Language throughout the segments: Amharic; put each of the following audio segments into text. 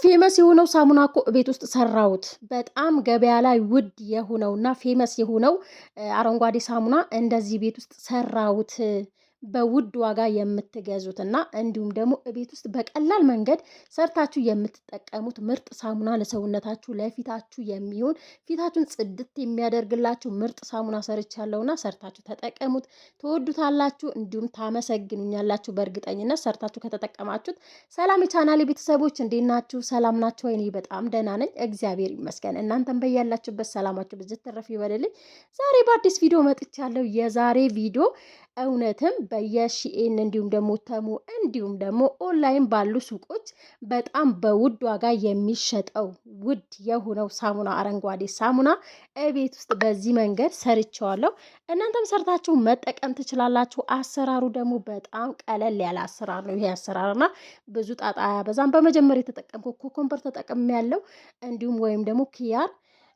ፌመስ የሆነው ሳሙና እኮ ቤት ውስጥ ሰራሁት። በጣም ገበያ ላይ ውድ የሆነውና ፌመስ የሆነው አረንጓዴ ሳሙና እንደዚህ ቤት ውስጥ ሰራሁት። በውድ ዋጋ የምትገዙትና እንዲሁም ደግሞ ቤት ውስጥ በቀላል መንገድ ሰርታችሁ የምትጠቀሙት ምርጥ ሳሙና ለሰውነታችሁ ለፊታችሁ የሚሆን ፊታችሁን ጽድት የሚያደርግላችሁ ምርጥ ሳሙና ሰርቻለሁና ሰርታችሁ ተጠቀሙት። ትወዱታላችሁ፣ እንዲሁም ታመሰግኑኛላችሁ። በእርግጠኝነት ሰርታችሁ ከተጠቀማችሁት። ሰላም የቻናሌ ቤተሰቦች እንዴት ናችሁ? ሰላም ናችሁ? እኔ በጣም ደህና ነኝ፣ እግዚአብሔር ይመስገን። እናንተም በያላችሁበት ሰላማችሁ ብዝት ተረፍ ይበልልኝ። ዛሬ በአዲስ ቪዲዮ መጥቻለሁ። የዛሬ ቪዲዮ እውነትም በየሺኤን እንዲሁም ደግሞ ተሙ እንዲሁም ደግሞ ኦንላይን ባሉ ሱቆች በጣም በውድ ዋጋ የሚሸጠው ውድ የሆነው ሳሙና አረንጓዴ ሳሙና እቤት ውስጥ በዚህ መንገድ ሰርቸዋለሁ። እናንተም ሰርታችሁ መጠቀም ትችላላችሁ። አሰራሩ ደግሞ በጣም ቀለል ያለ አሰራር ነው። ይሄ አሰራርና ብዙ ጣጣ ያበዛም። በመጀመሪያ የተጠቀምኩት ኮኮምበር ተጠቅሜ ያለው እንዲሁም ወይም ደግሞ ኪያር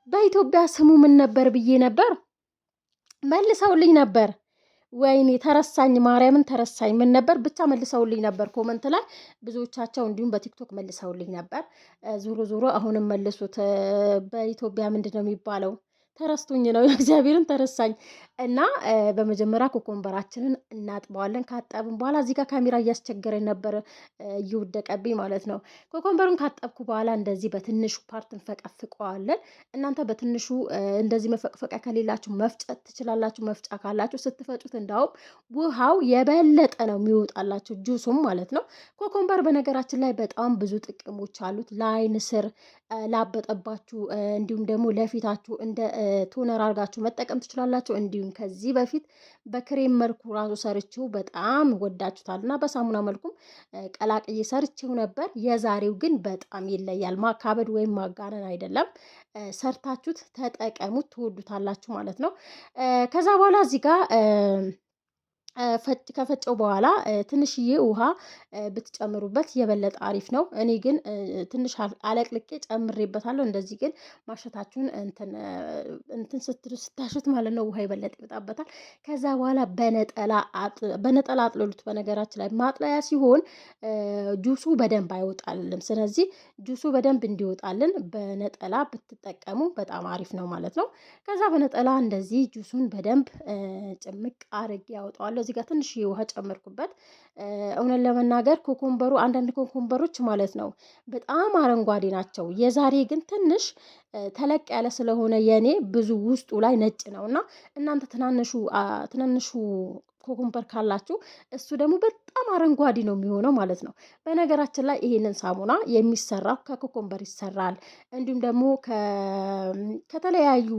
በኢትዮጵያ ስሙ ምን ነበር ብዬ ነበር፣ መልሰውልኝ ነበር። ወይኔ ተረሳኝ፣ ማርያምን ተረሳኝ። ምን ነበር ብቻ መልሰውልኝ ነበር ኮመንት ላይ ብዙዎቻቸው፣ እንዲሁም በቲክቶክ መልሰውልኝ ነበር። ዞሮ ዞሮ አሁንም መልሱት። በኢትዮጵያ ምንድን ነው የሚባለው? ተረስቶኝ ነው እግዚአብሔርን ተረሳኝ። እና በመጀመሪያ ኮኮምበራችንን እናጥበዋለን። ካጠብን በኋላ እዚህ ጋር ካሜራ እያስቸገረኝ ነበር እየወደቀብኝ ማለት ነው። ኮኮምበሩን ካጠብኩ በኋላ እንደዚህ በትንሹ ፓርት እንፈቀፍቀዋለን። እናንተ በትንሹ እንደዚህ መፈቅፈቂያ ከሌላችሁ መፍጨት ትችላላችሁ። መፍጫ ካላችሁ ስትፈጩት እንዳውም ውሃው የበለጠ ነው የሚወጣላችሁ፣ ጁሱም ማለት ነው። ኮኮምበር በነገራችን ላይ በጣም ብዙ ጥቅሞች አሉት። ለአይን ስር ላበጠባችሁ እንዲሁም ደግሞ ለፊታችሁ እንደ ቶነር አድርጋችሁ መጠቀም ትችላላችሁ። እንዲሁም ከዚህ በፊት በክሬም መልኩ ራሱ ሰርቼው በጣም ወዳችሁታል እና በሳሙና መልኩም ቀላቅዬ ሰርቼው ነበር። የዛሬው ግን በጣም ይለያል። ማካበድ ወይም ማጋነን አይደለም። ሰርታችሁት ተጠቀሙት፣ ትወዱታላችሁ ማለት ነው። ከዛ በኋላ እዚህ ጋር ከፈጨው በኋላ ትንሽዬ ውሃ ብትጨምሩበት የበለጠ አሪፍ ነው። እኔ ግን ትንሽ አለቅልቄ ጨምሬበታለሁ። እንደዚህ ግን ማሸታችሁን እንትን ስትሉ ስታሹት ማለት ነው ውሃ የበለጠ ይወጣበታል። ከዛ በኋላ በነጠላ አጥልሉት። በነገራችን ላይ ማጥለያ ሲሆን ጁሱ በደንብ አይወጣልንም። ስለዚህ ጁሱ በደንብ እንዲወጣልን በነጠላ ብትጠቀሙ በጣም አሪፍ ነው ማለት ነው። ከዛ በነጠላ እንደዚህ ጁሱን በደንብ ጭምቅ አርጌ ያወጣዋለሁ። እዚህ ጋር ትንሽ ውሃ ጨመርኩበት። እውነት ለመናገር ኮኮምበሩ አንዳንድ ኮኮምበሮች ማለት ነው በጣም አረንጓዴ ናቸው። የዛሬ ግን ተለቅ ያለ ስለሆነ የኔ ብዙ ውስጡ ላይ ነጭ ነውና እናንተ ትናንሹ ኮኮምበር ካላችሁ እሱ ደግሞ በጣም አረንጓዴ ነው የሚሆነው ማለት ነው። በነገራችን ላይ ይሄንን ሳሙና የሚሰራው ከኮኮምበር ይሰራል። እንዲሁም ደግሞ ከተለያዩ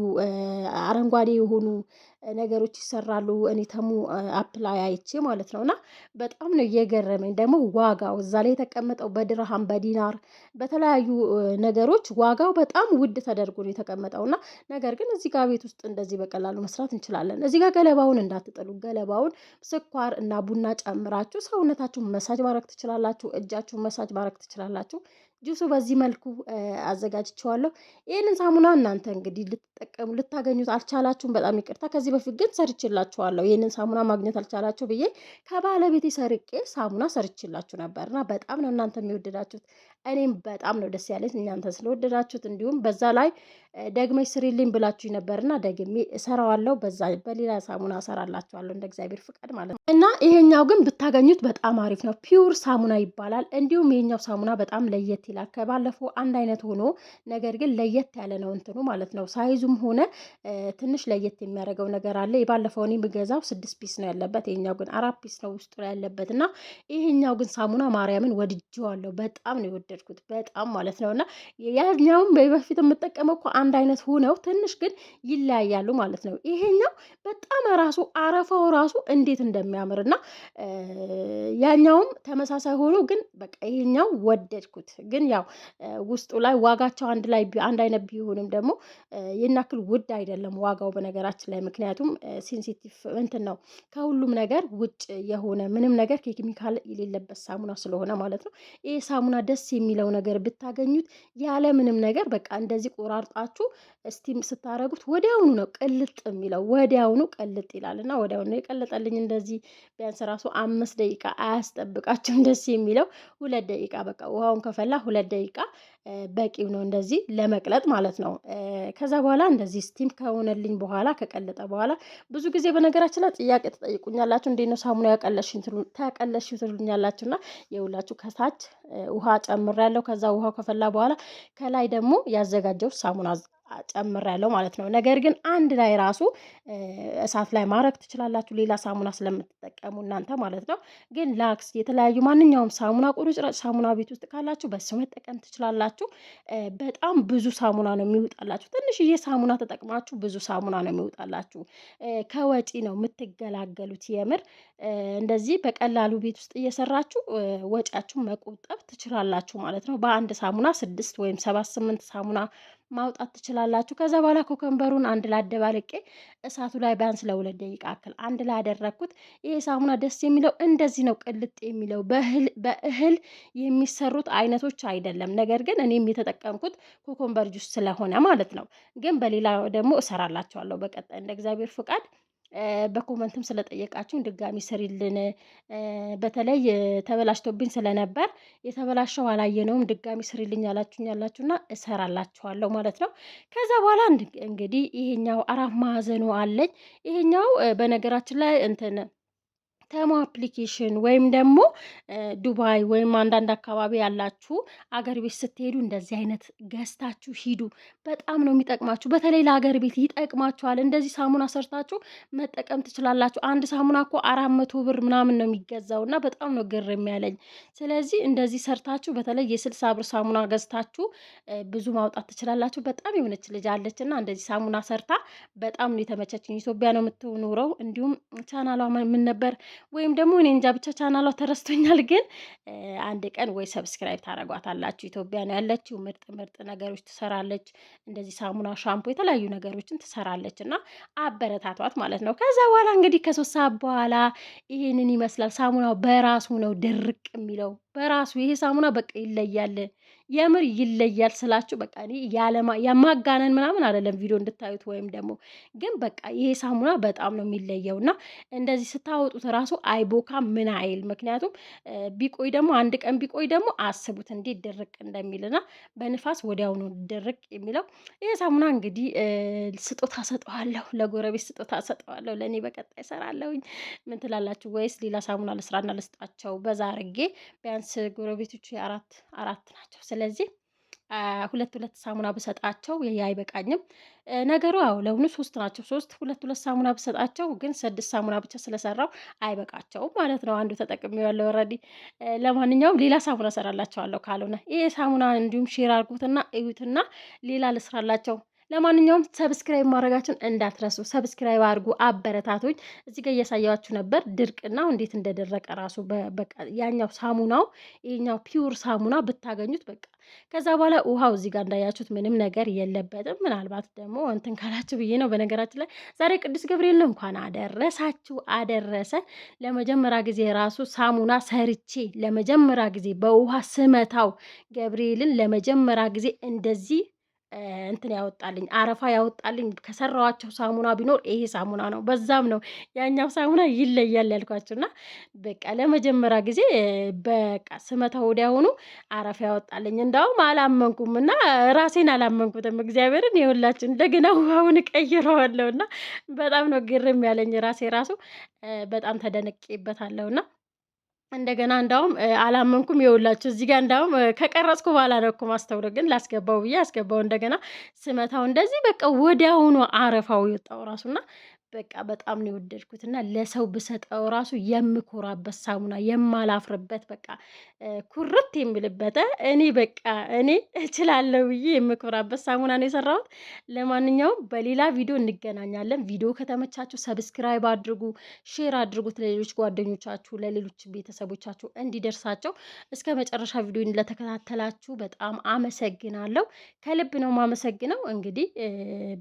አረንጓዴ የሆኑ ነገሮች ይሰራሉ። እኔ ተሙ አፕላይ አይቼ ማለት ነውና በጣም ነው እየገረመኝ። ደግሞ ዋጋው እዛ ላይ የተቀመጠው በድርሃም በዲናር በተለያዩ ነገሮች ዋጋው በጣም ውድ ተደርጎ ነው የተቀመጠውና ነገር ግን እዚህ ጋር ቤት ውስጥ እንደዚህ በቀላሉ መስራት እንችላለን። እዚህ ጋር ገለባውን እንዳትጥሉ። ገለባውን ስኳር እና ቡና ጨምራችሁ ሰውነታችሁን መሳጅ ማድረግ ትችላላችሁ። እጃችሁን መሳጅ ማድረግ ትችላላችሁ። ጁሱ በዚህ መልኩ አዘጋጅቼዋለሁ። ይህንን ሳሙና እናንተ እንግዲህ ልታገኙት አልቻላችሁም፣ በጣም ይቅርታ። ከዚህ በፊት ግን ሰርችላችኋለሁ። ይህንን ሳሙና ማግኘት አልቻላችሁ ብዬ ከባለቤቴ ሰርቄ ሳሙና ሰርችላችሁ ነበርና በጣም ነው እናንተ የሚወደዳችሁት። እኔም በጣም ነው ደስ ያለኝ እናንተ ስለወደዳችሁት። እንዲሁም በዛ ላይ ደግመሽ ስሪልኝ ብላችሁ ነበርና ደግሜ እሰራዋለሁ። በሌላ ሳሙና እሰራላችኋለሁ እንደ እግዚአብሔር ፍቃድ ማለት ነው። እና ይሄኛው ግን ብታገኙት በጣም አሪፍ ነው። ፒውር ሳሙና ይባላል። እንዲሁም ይሄኛው ሳሙና በጣም ለየት ይላል። ከባለፈው አንድ አይነት ሆኖ ነገር ግን ለየት ያለ ነው እንትኑ ማለት ነው። ሳይዙም ሆነ ትንሽ ለየት የሚያደርገው ነገር አለ። የባለፈው እኔ የምገዛው 6 ፒስ ነው ያለበት። ይሄኛው ግን 4 ፒስ ነው ውስጡ ላይ ያለበት እና ይሄኛው ግን ሳሙና ማርያምን ወድጄዋለሁ። በጣም ነው የወደድኩት በጣም ማለት ነውና ያኛውም በፊት የምጠቀመው እኮ አንድ አይነት ሆነው ትንሽ ግን ይለያያሉ ማለት ነው። ይሄኛው በጣም ራሱ አረፋው ራሱ እንዴት እንደሚያምርና ያኛውም ተመሳሳይ ሆኖ ግን በቃ ይሄኛው ወደድኩት። ግን ያው ውስጡ ላይ ዋጋቸው አንድ አይነት ቢሆንም ደግሞ የናክል ውድ አይደለም ዋጋው በነገራችን ላይ። ምክንያቱም ሴንሲቲቭ እንትን ነው ከሁሉም ነገር ውጭ የሆነ ምንም ነገር ኬሚካል የሌለበት ሳሙና ስለሆነ ማለት ነው። ይሄ ሳሙና ደስ የሚለው ነገር ብታገኙት ያለ ምንም ነገር በቃ እንደዚህ ቆራርጣችሁ ስቲም ስታረጉት ወዲያውኑ ነው ቅልጥ የሚለው፣ ወዲያውኑ ቅልጥ ይላልና ወዲያውኑ የቀለጠልኝ። እንደዚህ ቢያንስ ራሱ 5 ደቂቃ አያስጠብቃችሁም ደስ የሚለው 2 ደቂቃ በቃ ውሃውን ከፈላ 2 ደቂቃ በቂው ነው እንደዚህ ለመቅለጥ ማለት ነው። ከዛ በኋላ እንደዚህ ስቲም ከሆነልኝ በኋላ ከቀለጠ በኋላ ብዙ ጊዜ በነገራችን ላይ ጥያቄ ትጠይቁኛላችሁ፣ እንዴት ነው ሳሙና ተቀለሽ ትሉኛላችሁ። እና የሁላችሁ ከታች ውሃ ጨምሬያለሁ። ከዛ ውሃው ከፈላ በኋላ ከላይ ደግሞ ያዘጋጀው ሳሙና ጨምሬያለሁ ማለት ነው። ነገር ግን አንድ ላይ ራሱ እሳት ላይ ማድረግ ትችላላችሁ፣ ሌላ ሳሙና ስለምትጠቀሙ እናንተ ማለት ነው። ግን ላክስ የተለያዩ ማንኛውም ሳሙና ቁርጭራጭ ሳሙና ቤት ውስጥ ካላችሁ በሱ መጠቀም ትችላላችሁ። በጣም ብዙ ሳሙና ነው የሚወጣላችሁ። ትንሽዬ ሳሙና ተጠቅማችሁ ብዙ ሳሙና ነው የሚወጣላችሁ። ከወጪ ነው የምትገላገሉት። የምር እንደዚህ በቀላሉ ቤት ውስጥ እየሰራችሁ ወጪያችሁን መቆጠብ ትችላላችሁ ማለት ነው። በአንድ ሳሙና 6 ወይም 7 8 ሳሙና ማውጣት ትችላላችሁ። ከዛ በኋላ ኮከምበሩን አንድ ላይ አደባልቄ እሳቱ ላይ ቢያንስ ለ2 ደቂቃ ያክል አንድ ላይ ያደረግኩት። ይሄ ሳሙና ደስ የሚለው እንደዚህ ነው፣ ቅልጥ የሚለው በእህል የሚሰሩት አይነቶች አይደለም። ነገር ግን እኔም የተጠቀምኩት ኮከምበር ጁስ ስለሆነ ማለት ነው። ግን በሌላ ደግሞ እሰራላችኋለሁ በቀጣይ እንደ እግዚአብሔር ፍቃድ። በኮመንትም ስለጠየቃችሁን ድጋሚ ስሪልን። በተለይ ተበላሽቶብኝ ስለነበር የተበላሸው አላየነውም ድጋሚ ስሪልኝ ያላችሁና እሰራላችኋለሁ ማለት ነው። ከዛ በኋላ እንግዲህ ይሄኛው 4 ማዕዘኑ አለኝ። ይሄኛው በነገራችን ላይ ተሞ አፕሊኬሽን ወይም ደግሞ ዱባይ ወይም አንዳንድ አካባቢ ያላችሁ አገር ቤት ስትሄዱ እንደዚህ አይነት ገዝታችሁ ሂዱ። በጣም ነው የሚጠቅማችሁ። በተለይ ለአገር ቤት ይጠቅማችኋል። እንደዚህ ሳሙና ሰርታችሁ መጠቀም ትችላላችሁ። አንድ ሳሙና እኮ 400 ብር ምናምን ነው የሚገዛው እና በጣም ነው ግርም ያለኝ። ስለዚህ እንደዚህ ሰርታችሁ በተለይ የ60 ብር ሳሙና ገዝታችሁ ብዙ ማውጣት ትችላላችሁ። በጣም የሆነች ልጅ አለች እና እንደዚህ ሳሙና ሰርታ በጣም ነው የተመቸችኝ። ኢትዮጵያ ነው የምትኖረው። እንዲሁም ቻናሏ ምን ነበር ወይም ደግሞ እኔ እንጃ ብቻ ቻናሏ ተረስቶኛል። ግን አንድ ቀን ወይ ሰብስክራይብ ታደርጓታላችሁ። ኢትዮጵያ ነው ያለችው። ምርጥ ምርጥ ነገሮች ትሰራለች። እንደዚህ ሳሙና፣ ሻምፖ፣ የተለያዩ ነገሮችን ትሰራለች እና አበረታቷት ማለት ነው። ከዛ በኋላ እንግዲህ ከ3 ሰዓት በኋላ ይሄንን ይመስላል። ሳሙናው በራሱ ነው ድርቅ የሚለው በራሱ። ይሄ ሳሙና በቃ ይለያል። የምር ይለያል ስላችሁ በቃ እኔ የማጋነን ምናምን አይደለም፣ ቪዲዮ እንድታዩት ወይም ደግሞ ግን በቃ ይሄ ሳሙና በጣም ነው የሚለየው እና እንደዚህ ስታወጡት ራሱ አይቦካ ምን አይል። ምክንያቱም ቢቆይ ደግሞ አንድ ቀን ቢቆይ ደግሞ አስቡት እንዴት ድርቅ እንደሚልና በንፋስ ወዲያው ነው ድርቅ የሚለው። ይሄ ሳሙና እንግዲህ ስጦታ ሰጠዋለሁ፣ ለጎረቤት ስጦታ ሰጠዋለሁ፣ ለእኔ በቀጣይ እሰራለሁኝ። ምን ትላላችሁ? ወይስ ሌላ ሳሙና ልስራና ልስጣቸው? በዛ አርጌ ቢያንስ ጎረቤቶቹ አራት ናቸው። ስለዚህ 2 ሳሙና ብሰጣቸው ይሄ አይበቃኝም። ነገሩ ለሁኑ 3 ናቸው። 2 ሳሙና ብሰጣቸው ግን 6 ሳሙና ብቻ ስለሰራው አይበቃቸውም ማለት ነው። አንዱ ተጠቅሜዋለሁ ኦልሬዲ። ለማንኛውም ሌላ ሳሙና እሰራላቸዋለሁ ካልሆነ። ይሄ ሳሙና እንዲሁም ሼር አድርጉትና እዩትና ሌላ ልስራላቸው። ለማንኛውም ሰብስክራይብ ማድረጋችሁን እንዳትረሱ። ሰብስክራይብ አድርጉ፣ አበረታቶኝ። እዚህ ጋር እያሳያችሁ ነበር ድርቅናው እንዴት እንደደረቀ ራሱ። በቃ ያኛው ሳሙናው ይሄኛው ፒውር ሳሙና ብታገኙት በቃ። ከዛ በኋላ ውሃው እዚህ ጋር እንዳያችሁት ምንም ነገር የለበትም። ምናልባት ደግሞ ካላችሁ ብዬ ነው። በነገራችን ላይ ዛሬ ቅዱስ ገብርኤል ነው። እንኳን አደረሳችሁ አደረሰን። ለመጀመሪያ ጊዜ ራሱ ሳሙና ሰርቼ ለመጀመሪያ ጊዜ በውሃ ስመታው ገብርኤልን ለመጀመሪያ ጊዜ እንደዚህ ያወጣልኝ አረፋ ያወጣልኝ ከሰራዋቸው ሳሙና ቢኖር ይሄ ሳሙና ነው። በዛም ነው ያኛው ሳሙና ይለያል ያልኳችሁና በቃ ለመጀመሪያ ጊዜ በቃ ስመታ ወዲያውኑ አረፋ ያወጣልኝ። እንዳውም አላመንኩም እና ራሴን አላመንኩትም። እግዚአብሔርን ይኸውላችሁ እንደገና ውሃውን ቀይረዋለሁና በጣም ነው ግርም ያለኝ። ራሱ በጣም ተደነቄበታለሁና እንደገና እንዳውም አላመንኩም። ይኸውላችሁ እዚህ ጋር እንዳውም ከቀረጽኩ በኋላ ነው እኮ ማስተውለው፣ ግን ላስገባው ብዬ አስገባው። እንደገና ስመታው እንደዚህ በቃ ወዲያውኑ አረፋው የወጣው ራሱና በቃ በጣም ነው የወደድኩት እና ለሰው ብሰጠው ራሱ የምኮራበት ሳሙና የማላፍርበት በቃ ኩርት የሚልበት እኔ እችላለሁ ብዬ የምኮራበት ሳሙና ነው የሰራሁት። ለማንኛውም በሌላ ቪዲዮ እንገናኛለን። ቪዲዮ ከተመቻችሁ ሰብስክራይብ አድርጉ፣ ሼር አድርጉት ለሌሎች ጓደኞቻችሁ፣ ለሌሎች ቤተሰቦቻችሁ እንዲደርሳቸው። እስከ መጨረሻ ቪዲዮን ለተከታተላችሁ በጣም አመሰግናለሁ። ከልብ ነው ማመሰግነው። እንግዲህ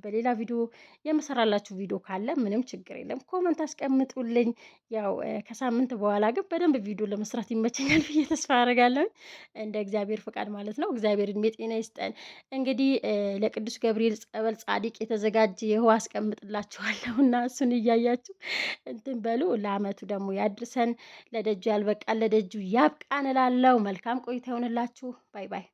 በሌላ ቪዲዮ የምሰራላችሁ ቪዲዮ ካለ ምንም ችግር የለም፣ ኮመንት አስቀምጡልኝ። ያው ከሳምንት በኋላ ግን በደንብ ቪዲዮ ለመስራት ይመቸኛል ብዬ ተስፋ አደርጋለሁ፣ እንደ እግዚአብሔር ፍቃድ ማለት ነው። እግዚአብሔር እድሜ ጤና ይስጠን። እንግዲህ ለቅዱስ ገብርኤል ጸበል ጻዲቅ የተዘጋጀ ይኸው አስቀምጥላችኋለሁ እና እሱን እያያችሁ በሉ። ለአመቱ ደግሞ ያድርሰን። ለደጁ ያልበቃን ለደጁ ያብቃን እላለሁ። መልካም ቆይታ ይሆንላችሁ። ባይ ባይ።